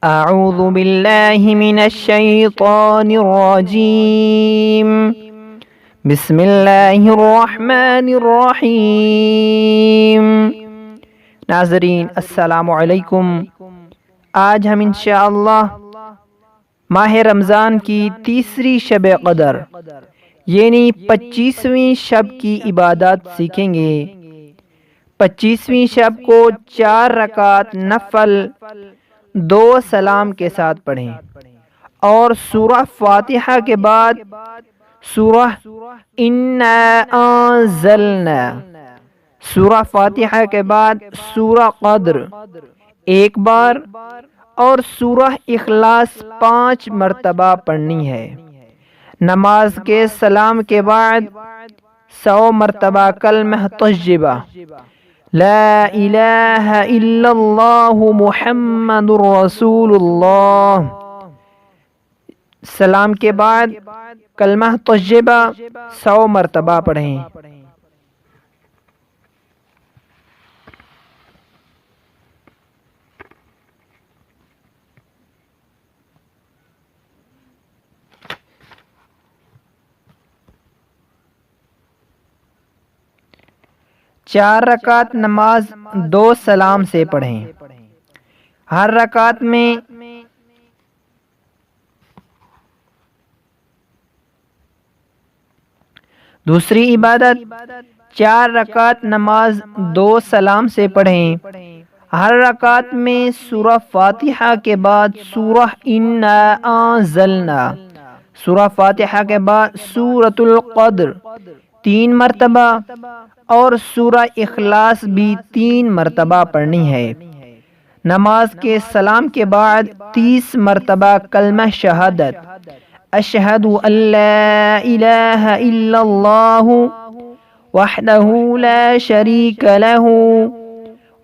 اعوذ باللہ من الشیطان الرجیم بسم اللہ الرحمن الرحیم۔ ناظرین السلام علیکم۔ آج ہم انشاءاللہ ماہ رمضان کی تیسری شب قدر یعنی 25ویں شب کی عبادات سیکھیں گے۔ 25ویں شب کو 4 رکعت نفل 2 سلام کے ساتھ پڑھیں اور سورہ فاتحہ کے بعد سورہ انا انزلنا، سورہ فاتحہ کے بعد سورہ قدر 1 بار اور سورہ اخلاص 5 مرتبہ پڑھنی ہے۔ نماز کے سلام کے بعد 100 مرتبہ کلمہ طیبہ لا الہ الا اللہ محمد رسول اللہ، سلام کے بعد کلمہ طیبہ 100 مرتبہ پڑھیں۔ چار رکعت نماز 2 سلام سے پڑھیں۔ ہر رکعت میں دوسری عبادت 4 رکعت نماز 2 سلام سے پڑھیں۔ ہر رکعت میں سورہ فاتحہ کے بعد سورہ انا انزلنا، سورہ فاتحہ کے بعد سورۃ القدر 3 مرتبہ اور سورہ اخلاص بھی 3 مرتبہ پڑھنی ہے۔ نماز کے سلام کے بعد 30 مرتبہ کلمہ شہادت اشہد ان لا الہ الا اللہ وحدہ لا شریک لہ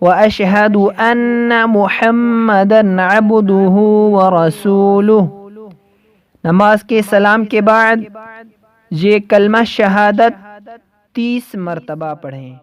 واشہد ان محمدا عبدہ ورسولہ۔ نماز کے سلام کے بعد یہ کلمہ شہادت 30 مرتبہ پڑھیں۔